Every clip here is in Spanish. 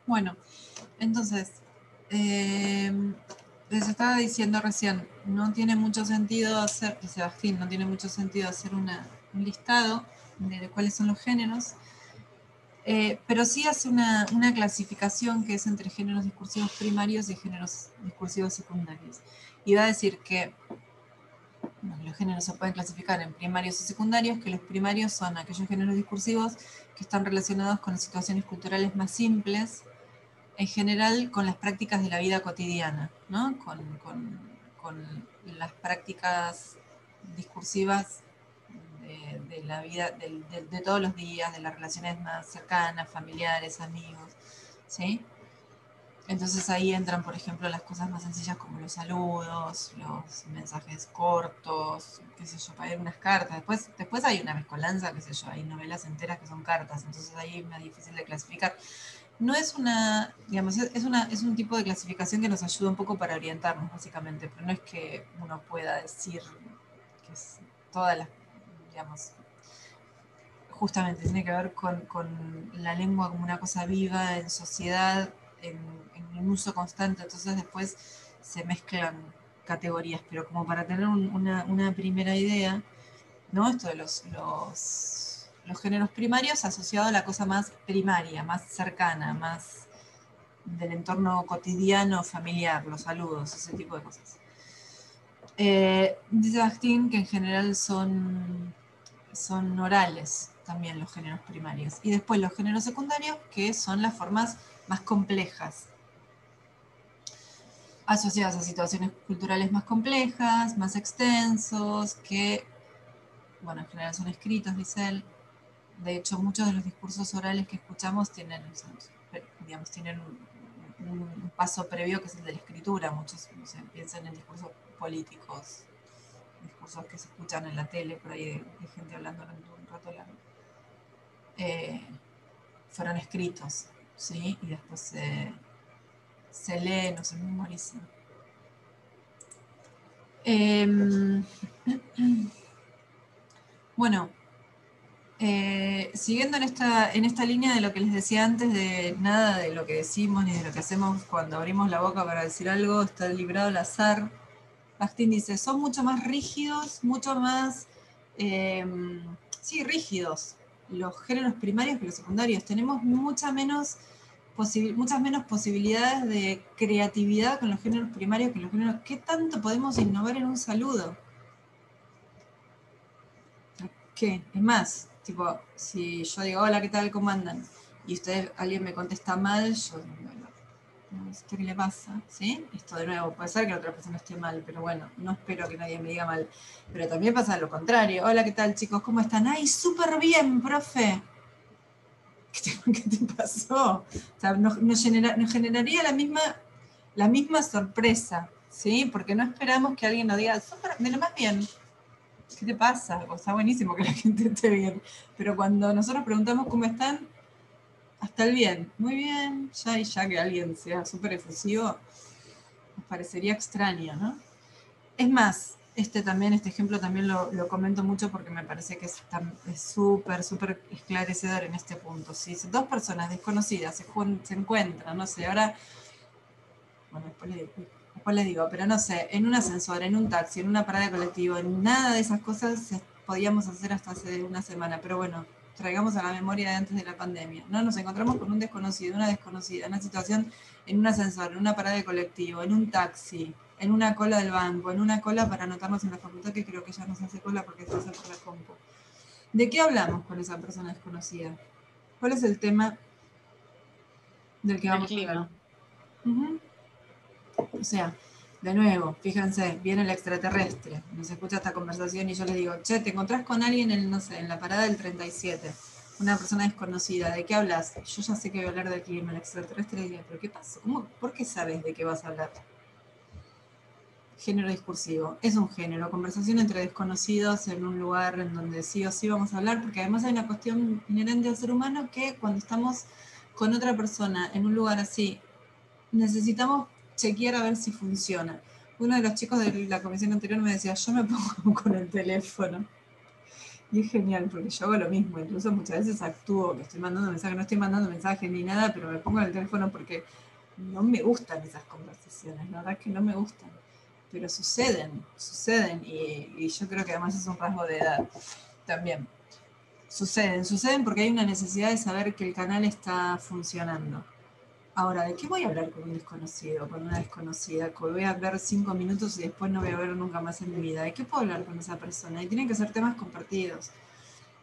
Bueno, entonces, les estaba diciendo recién, no tiene mucho sentido hacer, Sebastián, no tiene mucho sentido hacer un listado de cuáles son los géneros, pero sí hace una clasificación que es entre géneros discursivos primarios y géneros discursivos secundarios. Y va a decir que los géneros se pueden clasificar en primarios y secundarios, que los primarios son aquellos géneros discursivos que están relacionados con las situaciones culturales más simples, en general con las prácticas de la vida cotidiana, ¿no? Con las prácticas discursivas de la vida de todos los días, de las relaciones más cercanas, familiares, amigos, ¿sí? Entonces ahí entran, por ejemplo, las cosas más sencillas como los saludos, los mensajes cortos, qué sé yo, para ir unas cartas. Después hay una mezcolanza, qué sé yo, hay novelas enteras que son cartas, entonces ahí es más difícil de clasificar. No es una, digamos, es un tipo de clasificación que nos ayuda un poco para orientarnos, básicamente, pero no es que uno pueda decir que es todas las, digamos, justamente tiene que ver con la lengua como una cosa viva en sociedad, en un uso constante, entonces después se mezclan categorías, pero como para tener una primera idea, ¿no? Esto de los géneros primarios asociado a la cosa más primaria, más cercana, más del entorno cotidiano, familiar, los saludos, ese tipo de cosas. Dice Bastín que en general son orales también los géneros primarios. Y después los géneros secundarios, que son las formas más complejas, asociadas a situaciones culturales más complejas, más extensos, que, bueno, en general son escritos, dice él. De hecho, muchos de los discursos orales que escuchamos tienen, digamos, tienen un paso previo que es el de la escritura. Muchos, no sé, piensan en discursos políticos, discursos que se escuchan en la tele, por ahí de gente hablando durante un rato largo. Fueron escritos, ¿sí? Y después se leen o se memorizan. Bueno, siguiendo en esta línea de lo que les decía antes, de nada de lo que decimos ni de lo que hacemos cuando abrimos la boca para decir algo está librado al azar. Bastín dice, son mucho más rígidos, mucho más, sí, rígidos los géneros primarios que los secundarios. Tenemos muchas menos posibilidades de creatividad con los géneros primarios que los géneros. ¿Qué tanto podemos innovar en un saludo? ¿Qué? Es más, tipo, si yo digo, hola, ¿qué tal? ¿Cómo andan? Y alguien me contesta mal, yo, bueno, no sé qué le pasa, ¿sí? Esto de nuevo, puede ser que la otra persona esté mal, pero bueno, no espero que nadie me diga mal. Pero también pasa lo contrario. Hola, ¿qué tal, chicos? ¿Cómo están? ¡Ay, súper bien, profe! ¿Qué te pasó? O sea, nos generaría la misma sorpresa, ¿sí? Porque no esperamos que alguien nos diga, súper, de lo más bien. ¿Qué te pasa? O sea, buenísimo que la gente esté bien. Pero cuando nosotros preguntamos cómo están, hasta el bien. Muy bien, ya que alguien sea súper efusivo, nos parecería extraño, ¿no? Es más, este ejemplo también lo comento mucho porque me parece que es súper, súper esclarecedor en este punto. Si dos personas desconocidas se encuentran, no sé, ahora, bueno, después les digo, pero no sé, en un ascensor, en un taxi, en una parada de colectivo, en nada de esas cosas podíamos hacer hasta hace una semana, pero bueno, traigamos a la memoria de antes de la pandemia. No nos encontramos con un desconocido, una desconocida, en una situación, en un ascensor, en una parada de colectivo, en un taxi, en una cola del banco, en una cola para anotarnos en la facultad, que creo que ya no se hace cola porque se hace por la compu. ¿De qué hablamos con esa persona desconocida? ¿Cuál es el tema del que vamos a hablar? O sea, de nuevo, fíjense, viene el extraterrestre, nos escucha esta conversación y yo le digo, che, te encontrás con alguien en, no sé, en la parada del 37, una persona desconocida, ¿de qué hablas? Yo ya sé que voy a hablar del clima, el extraterrestre diría, pero ¿qué pasa? ¿Por qué sabes de qué vas a hablar? Género discursivo, es un género, conversación entre desconocidos en un lugar en donde sí o sí vamos a hablar, porque además hay una cuestión inherente al ser humano que cuando estamos con otra persona en un lugar así, necesitamos chequear a ver si funciona. Uno de los chicos de la comisión anterior me decía, yo me pongo con el teléfono. Y es genial, porque yo hago lo mismo, incluso muchas veces actúo, que estoy mandando mensajes, no estoy mandando mensajes ni nada, pero me pongo en el teléfono porque no me gustan esas conversaciones, la verdad es que no me gustan, pero suceden, y yo creo que además es un rasgo de edad también. Suceden porque hay una necesidad de saber que el canal está funcionando. Ahora, ¿de qué voy a hablar con un desconocido, con una desconocida? Que voy a ver 5 minutos y después no voy a ver nunca más en mi vida. ¿De qué puedo hablar con esa persona? Y tienen que ser temas compartidos.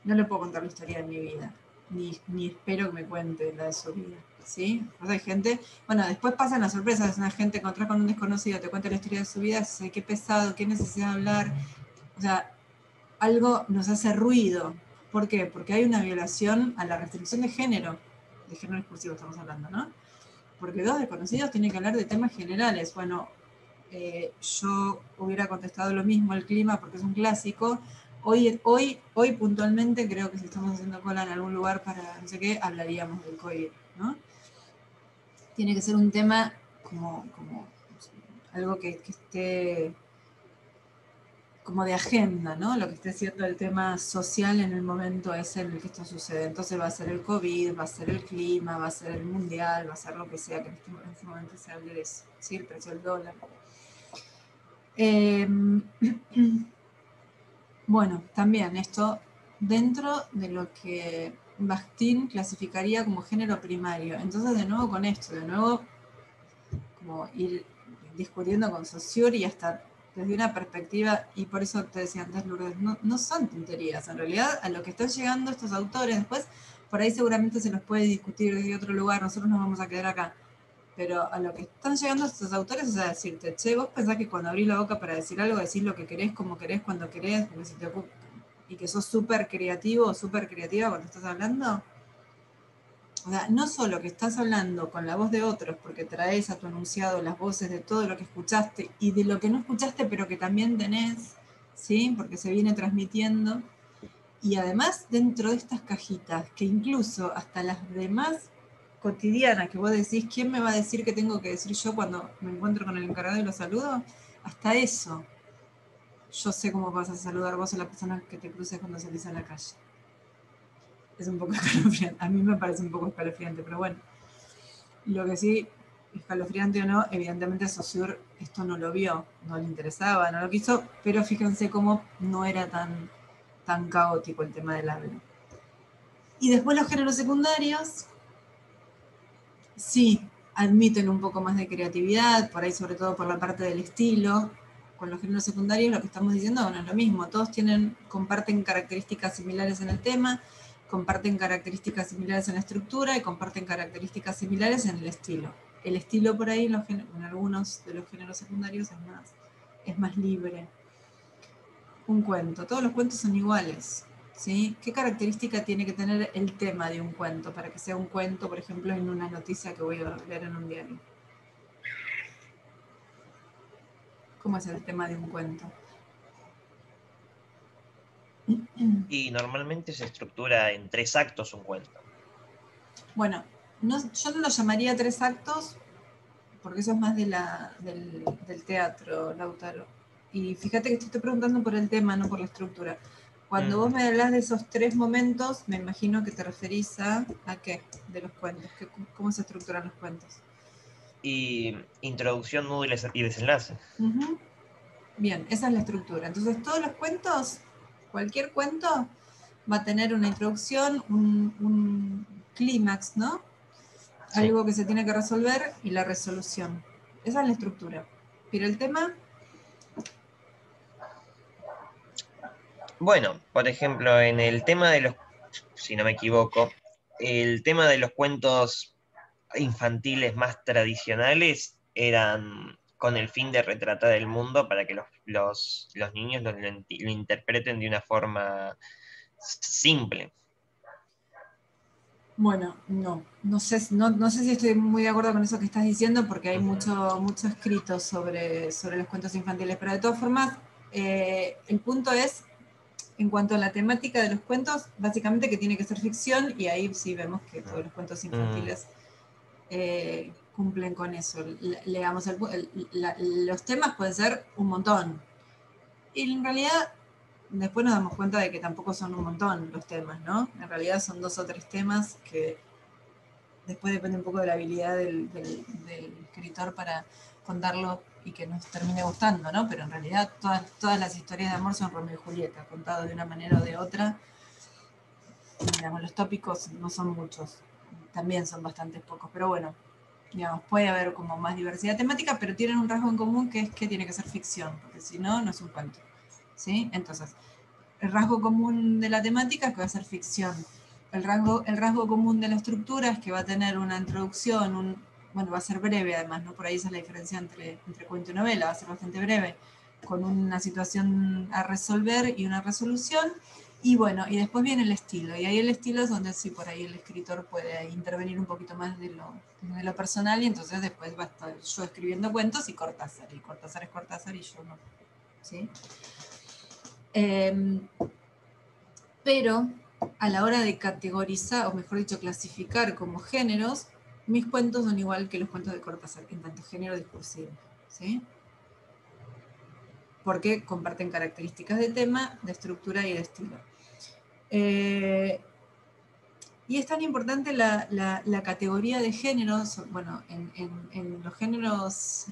No le puedo contar la historia de mi vida, ni espero que me cuente la de su vida, ¿sí? O sea, hay gente, bueno, después pasan las sorpresas, una gente encontrás con un desconocido, te cuenta la historia de su vida, dice, qué pesado, qué necesidad de hablar, o sea, algo nos hace ruido. ¿Por qué? Porque hay una violación a la restricción de género exclusivo estamos hablando, ¿no? Porque dos desconocidos tienen que hablar de temas generales. Bueno, yo hubiera contestado lo mismo, el clima, porque es un clásico. Hoy puntualmente creo que si estamos haciendo cola en algún lugar para no sé qué, hablaríamos del COVID, ¿no? Tiene que ser un tema como algo que esté como de agenda, ¿no? Lo que esté siendo el tema social en el momento es en el que esto sucede. Entonces va a ser el COVID, va a ser el clima, va a ser el mundial, va a ser lo que sea que en este momento se hable de eso, ¿sí? El precio del dólar. Bueno, también esto dentro de lo que Bakhtin clasificaría como género primario. Entonces, de nuevo con esto, de nuevo como ir discutiendo con Saussure y hasta desde una perspectiva, y por eso te decía antes, Lourdes, no son tonterías. En realidad, a lo que están llegando estos autores, después, por ahí seguramente se los puede discutir desde otro lugar, nosotros nos vamos a quedar acá. Pero a lo que están llegando estos autores es a decirte, che, vos pensás que cuando abrís la boca para decir algo, decís lo que querés, como querés, cuando querés, porque se te ocupa, y que sos súper creativo o súper creativa cuando estás hablando. O sea, no solo que estás hablando con la voz de otros, porque traes a tu enunciado las voces de todo lo que escuchaste y de lo que no escuchaste, pero que también tenés, ¿sí? Porque se viene transmitiendo. Y además, dentro de estas cajitas, que incluso hasta las demás cotidianas, que vos decís, ¿quién me va a decir qué tengo que decir yo cuando me encuentro con el encargado y lo saludo? Hasta eso, yo sé cómo vas a saludar vos a la persona que te cruces cuando salís a la calle. Es un poco escalofriante, a mí me parece un poco escalofriante, pero bueno. Lo que sí, escalofriante o no, evidentemente Saussure esto no lo vio, no le interesaba, no lo quiso, pero fíjense cómo no era tan caótico el tema del habla. Y después los géneros secundarios, sí, admiten un poco más de creatividad, por ahí sobre todo por la parte del estilo. Con los géneros secundarios lo que estamos diciendo, bueno, es lo mismo, todos comparten características similares en el tema, comparten características similares en la estructura y comparten características similares en el estilo. El estilo por ahí en algunos de los géneros secundarios es más libre. Un cuento, todos los cuentos son iguales, ¿sí? ¿Qué característica tiene que tener el tema de un cuento para que sea un cuento, por ejemplo, en una noticia que voy a leer en un diario? ¿Cómo es el tema de un cuento? Y normalmente se estructura en 3 actos un cuento. Bueno, yo no lo llamaría 3 actos, porque eso es más del teatro, Lautaro. Y fíjate que te estoy preguntando por el tema, no por la estructura. Cuando vos me hablas de esos 3 momentos, me imagino que te referís ¿a qué? De los cuentos. ¿Cómo se estructuran los cuentos? Y introducción, nudo y desenlace. Uh-huh. Bien, esa es la estructura. Entonces, todos los cuentos, cualquier cuento, va a tener una introducción, un clímax, ¿no? Sí. Algo que se tiene que resolver y la resolución. Esa es la estructura. Pero el tema, Bueno, por ejemplo, en el tema de los, si no me equivoco, el tema de los cuentos infantiles más tradicionales eran con el fin de retratar el mundo para que los niños lo interpreten de una forma simple. bueno, no sé si estoy muy de acuerdo con eso que estás diciendo porque hay mucho escrito sobre los cuentos infantiles, pero de todas formas, el punto es, en cuanto a la temática de los cuentos, básicamente que tiene que ser ficción y ahí sí vemos que todos los cuentos Mm, infantiles cumplen con eso. Digamos, los temas pueden ser un montón. Y en realidad, después nos damos cuenta de que tampoco son un montón los temas, ¿no? En realidad son 2 o 3 temas que después depende un poco de la habilidad del escritor para contarlo y que nos termine gustando, ¿no? Pero en realidad todas las historias de amor son Romeo y Julieta, contados de una manera o de otra. Digamos, los tópicos no son muchos, también son bastante pocos, pero bueno, digamos, puede haber como más diversidad temática, pero tienen un rasgo en común que es que tiene que ser ficción, porque si no, no es un cuento, ¿sí? Entonces, el rasgo común de la temática es que va a ser ficción. El rasgo común de la estructura es que va a tener una introducción, bueno, va a ser breve además, ¿no? Por ahí esa es la diferencia entre cuento y novela, va a ser bastante breve, con una situación a resolver y una resolución. Y bueno, y después viene el estilo, y ahí el estilo es donde sí, por ahí el escritor puede intervenir un poquito más de lo personal, y entonces después va a estar yo escribiendo cuentos y Cortázar es Cortázar y yo no, ¿sí? Pero a la hora de categorizar, o mejor dicho, clasificar como géneros, mis cuentos son igual que los cuentos de Cortázar, en tanto género discursivo, ¿sí? Porque comparten características de tema, de estructura y de estilo. Y es tan importante la categoría de géneros, bueno, en los géneros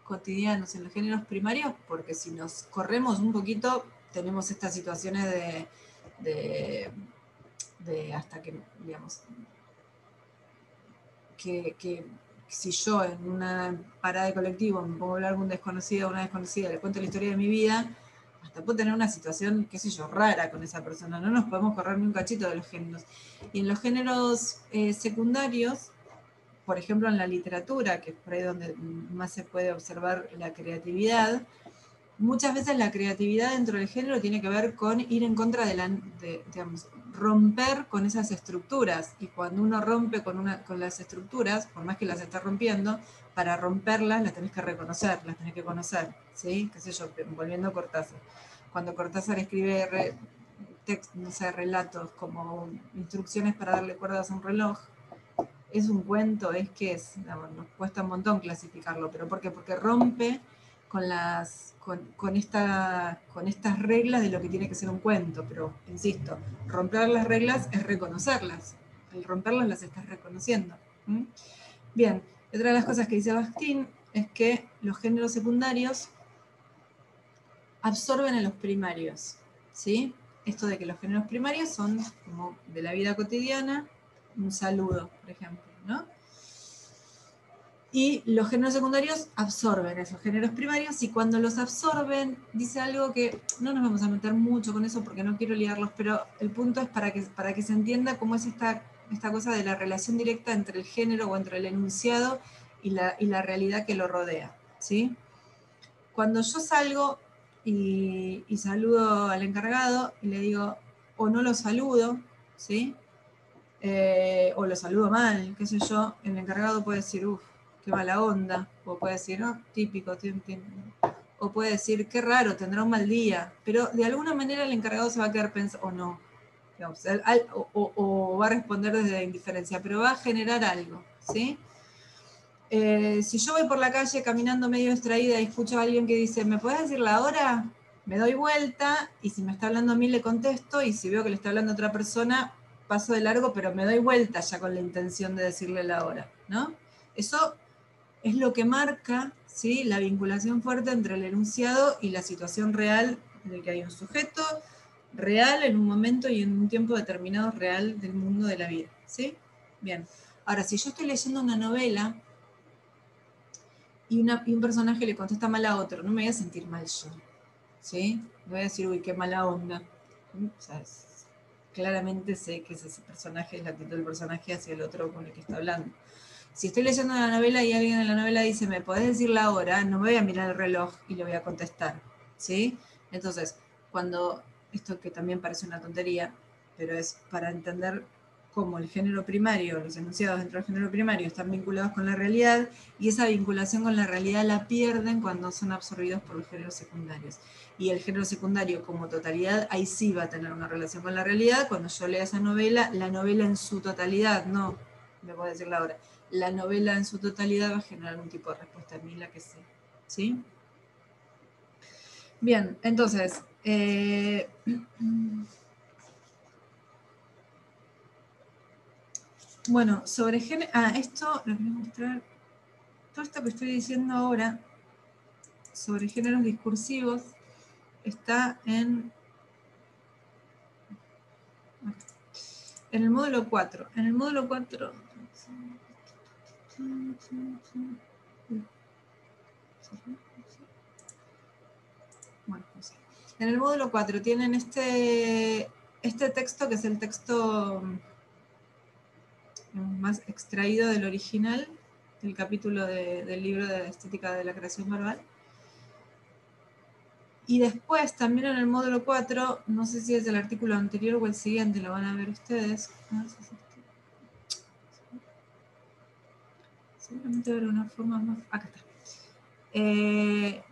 cotidianos, en los géneros primarios, porque si nos corremos un poquito, tenemos estas situaciones de hasta que, digamos, que si yo en una parada de colectivo me pongo a hablar con un desconocido o una desconocida, le cuento la historia de mi vida, hasta puedo tener una situación, qué sé yo, rara con esa persona. No nos podemos correr ni un cachito de los géneros. Y en los géneros secundarios, por ejemplo en la literatura, que es por ahí donde más se puede observar la creatividad, muchas veces la creatividad dentro del género tiene que ver con ir en contra digamos, romper con esas estructuras. Y cuando uno rompe con las estructuras, por más que las esté rompiendo, para romperlas las tenés que reconocer, las tenés que conocer, ¿sí? Qué sé yo, volviendo a Cortázar. Cuando Cortázar escribe no sé, relatos como instrucciones para darle cuerdas a un reloj, es un cuento, es que es, digamos, nos cuesta un montón clasificarlo, pero ¿por qué? Porque rompe con estas reglas de lo que tiene que ser un cuento, pero insisto, romper las reglas es reconocerlas, al romperlas las estás reconociendo. ¿Mm? Bien, otra de las cosas que dice Bakhtin es que los géneros secundarios absorben a los primarios, ¿sí? Esto de que los géneros primarios son como de la vida cotidiana, un saludo, por ejemplo, ¿no? Y los géneros secundarios absorben esos géneros primarios, y cuando los absorben, dice algo que no nos vamos a meter mucho con eso porque no quiero liarlos, pero el punto es para que se entienda cómo es esta cosa de la relación directa entre el género o entre el enunciado y la realidad que lo rodea, ¿sí? Cuando yo salgo y saludo al encargado y le digo, o no lo saludo, ¿sí? O lo saludo mal, qué sé yo, el encargado puede decir, uff, qué mala onda, o puede decir, no, típico, o puede decir, qué raro, tendrá un mal día, pero de alguna manera el encargado se va a quedar pensando, o no, digamos, o va a responder desde la indiferencia, pero va a generar algo, ¿sí? Si yo voy por la calle caminando medio distraída y escucho a alguien que dice, ¿me puedes decir la hora? Me doy vuelta, y si me está hablando a mí le contesto, y si veo que le está hablando a otra persona, paso de largo, pero me doy vuelta ya con la intención de decirle la hora, ¿no? Eso es lo que marca, ¿sí?, la vinculación fuerte entre el enunciado y la situación real, en el que hay un sujeto real en un momento y en un tiempo determinado real del mundo de la vida, ¿sí? Bien. Ahora, si yo estoy leyendo una novela y un personaje le contesta mal a otro, no me voy a sentir mal yo, ¿sí? No voy a decir, uy, qué mala onda. O sea, claramente sé que ese personaje es la actitud del personaje hacia el otro con el que está hablando. Si estoy leyendo una novela y alguien en la novela dice, ¿me podés decir la hora? No me voy a mirar el reloj y le voy a contestar, ¿sí? Entonces, cuando, esto que también parece una tontería, pero es para entender cómo el género primario, los enunciados dentro del género primario están vinculados con la realidad, y esa vinculación con la realidad la pierden cuando son absorbidos por los géneros secundarios. Y el género secundario como totalidad, ahí sí va a tener una relación con la realidad. Cuando yo lea esa novela, la novela en su totalidad, no me voy a decir la hora, la novela en su totalidad va a generar un tipo de respuesta a mí, la que sea. ¿Sí? Bien, entonces, bueno, sobre género, esto lo quería mostrar, todo esto que estoy diciendo ahora sobre géneros discursivos está en el módulo 4. En el módulo 4... Bueno, no sé. En el módulo 4 tienen este texto, que es el texto más extraído del original, del capítulo del libro de Estética de la Creación Verbal. Y después, también en el módulo 4, no sé si es el artículo anterior o el siguiente, lo van a ver ustedes. No sé si es este. Seguramente habrá una forma más... Acá está.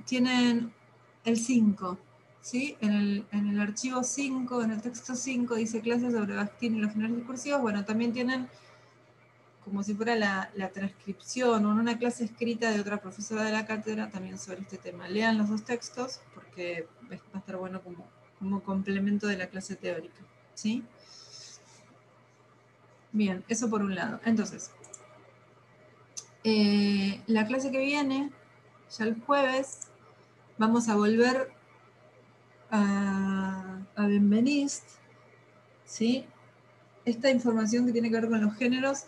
Tienen el 5, ¿sí? En el archivo 5, en el texto 5, dice clases sobre Bakhtin y los géneros discursivos. Bueno, también tienen como si fuera la transcripción o una clase escrita de otra profesora de la cátedra también sobre este tema. Lean los dos textos porque va a estar bueno como complemento de la clase teórica, ¿sí? Bien, eso por un lado. Entonces, la clase que viene, ya el jueves, vamos a volver a Benveniste, ¿sí? Esta información que tiene que ver con los géneros,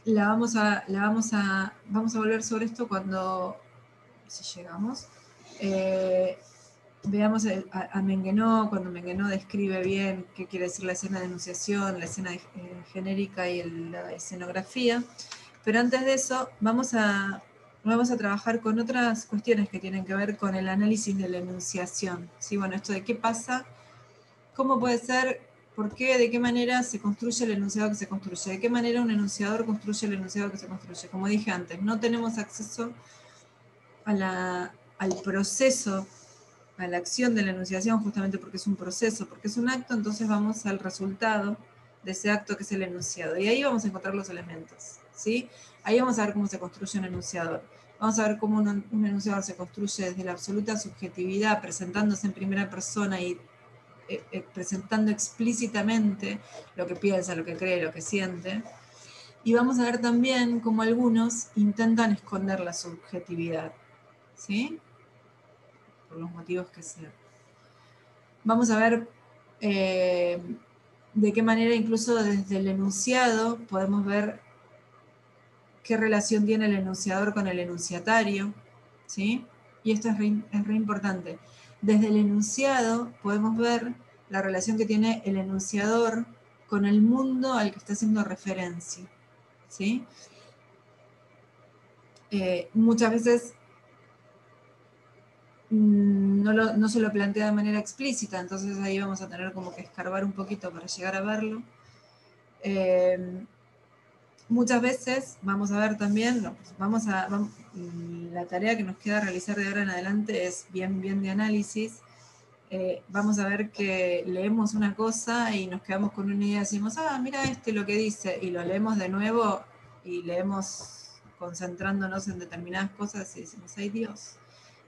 vamos a volver sobre esto cuando, si llegamos, veamos a Menguenó, cuando Menguenó describe bien qué quiere decir la escena de enunciación, la escena genérica y la escenografía. Pero antes de eso, vamos a trabajar con otras cuestiones que tienen que ver con el análisis de la enunciación. ¿Sí? Bueno, esto de qué pasa, cómo puede ser, por qué, de qué manera se construye el enunciado que se construye, de qué manera un enunciador construye el enunciado que se construye. Como dije antes, no tenemos acceso al proceso, a la acción de la enunciación, justamente porque es un proceso, porque es un acto, entonces vamos al resultado de ese acto que es el enunciado. Y ahí vamos a encontrar los elementos, ¿sí? Ahí vamos a ver cómo se construye un enunciador. Vamos a ver cómo un enunciador se construye desde la absoluta subjetividad, presentándose en primera persona y presentando explícitamente lo que piensa, lo que cree, lo que siente. Y vamos a ver también cómo algunos intentan esconder la subjetividad, ¿sí? Por los motivos que sean. Vamos a ver de qué manera incluso desde el enunciado podemos ver qué relación tiene el enunciador con el enunciatario, ¿sí? Y esto es re importante. Desde el enunciado podemos ver la relación que tiene el enunciador con el mundo al que está haciendo referencia, ¿sí? Muchas veces no se lo plantea de manera explícita, entonces ahí vamos a tener como que escarbar un poquito para llegar a verlo. Muchas veces vamos a ver también, la tarea que nos queda realizar de ahora en adelante es bien de análisis. Vamos a ver que leemos una cosa y nos quedamos con una idea y decimos, mira lo que dice, y lo leemos de nuevo y leemos concentrándonos en determinadas cosas y decimos, ay Dios,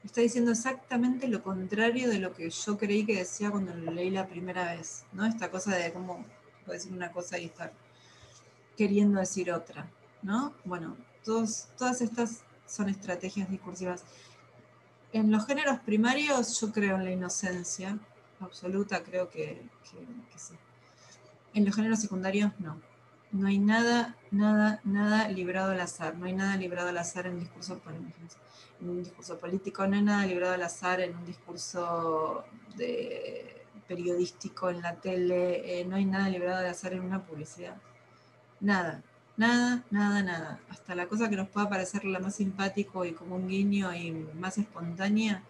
está diciendo exactamente lo contrario de lo que yo creí que decía cuando lo leí la primera vez, ¿no? Esta cosa de cómo puede decir una cosa y estar queriendo decir otra, ¿no? Bueno, todas estas son estrategias discursivas. En los géneros primarios yo creo en la inocencia absoluta, creo que sí. En los géneros secundarios no. No hay nada librado al azar. No hay nada librado al azar en un discurso político, no hay nada librado al azar en un discurso periodístico en la tele, no hay nada librado al azar en una publicidad. Nada. Hasta la cosa que nos pueda parecer la más simpático y como un guiño y más espontánea,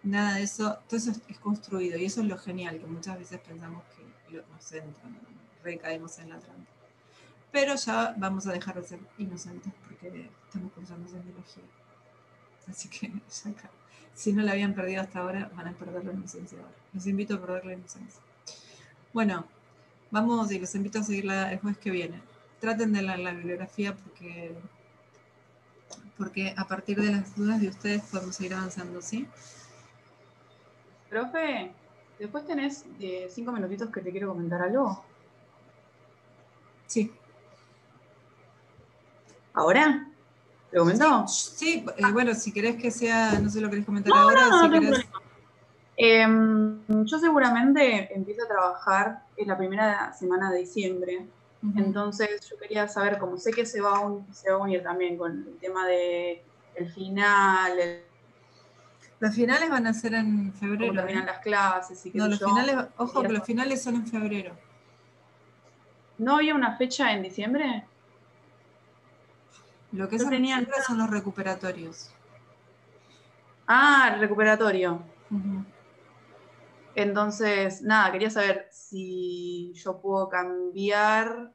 nada de eso, todo eso es construido y eso es lo genial, que muchas veces pensamos que nos entran, recaemos en la trampa. Pero ya vamos a dejar de ser inocentes porque estamos cursando semiología. Así que ya acá, si no la habían perdido hasta ahora, van a perder la inocencia ahora. Los invito a perder la inocencia. Bueno, vamos y los invito a seguirla el jueves que viene. traten de leer la bibliografía porque a partir de las dudas de ustedes podemos seguir avanzando, ¿sí? Profe, después tenés 5 minutitos que te quiero comentar algo. Sí. ¿Ahora? ¿Te comentó? Sí, bueno, si querés que sea, no sé lo querés comentar No, ahora o no, si no tengo querés... problema. Yo seguramente empiezo a trabajar en la primera semana de diciembre. Entonces yo quería saber, como sé que se va a unir también con el tema de el final, Los finales van a ser en cómo febrero, terminan las clases y qué No, sé los yo. finales, ojo Quería que los saber. finales son en febrero. ¿No había una fecha en diciembre? Lo que es Yo en tenía... diciembre son los recuperatorios. Ah, el recuperatorio. Ujú. Entonces, nada, quería saber si yo puedo cambiar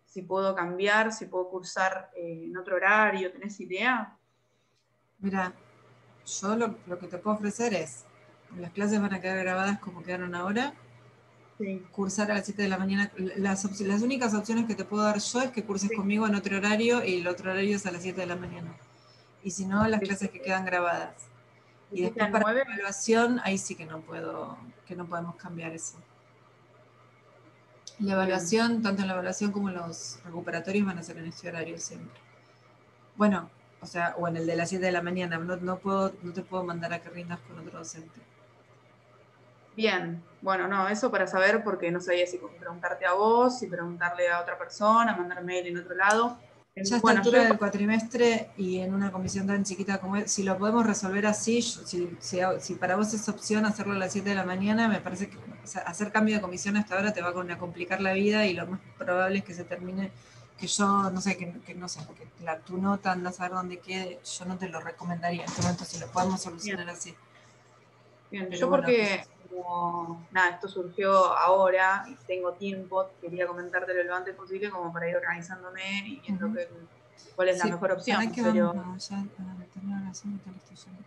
si puedo cursar en otro horario, ¿tenés idea? Mira, yo lo que te puedo ofrecer es, las clases van a quedar grabadas como quedaron ahora, Sí, cursar a las 7 de la mañana. Las únicas opciones que te puedo dar yo es que curses sí, conmigo en otro horario y el otro horario es a las 7 de la mañana. Y si no, las clases que dijiste, quedan grabadas. Y dijiste después a para 9. la evaluación, ahí sí que no podemos cambiar eso. La Bien, evaluación, tanto en la evaluación como en los recuperatorios van a ser en este horario siempre. Bueno, o sea, o en el de las 7 de la mañana, no te puedo mandar a que rindas con otro docente. bien. Bueno, no, eso para saber porque no sabía si preguntarte a vos, si preguntarle a otra persona, mandar mail en otro lado. Ya a esta Bueno, yo altura igual, del cuatrimestre y en una comisión tan chiquita como es, si lo podemos resolver así, si para vos es opción hacerlo a las 7 de la mañana, me parece que o sea, hacer cambio de comisión hasta ahora te va a complicar la vida y lo más probable es que se termine, que yo, no sé, que no sé, porque tu nota anda a saber dónde quede, yo no te lo recomendaría en este momento si lo podemos bien. solucionar así. Bien, Pero yo bueno, porque como nada, esto surgió ahora y tengo tiempo, quería comentártelo lo antes posible como para ir organizándome y viendo uh-huh. cuál es la Sí, mejor para opción, que vamos pero a ya a terminar la oración y te lo estoy yendo.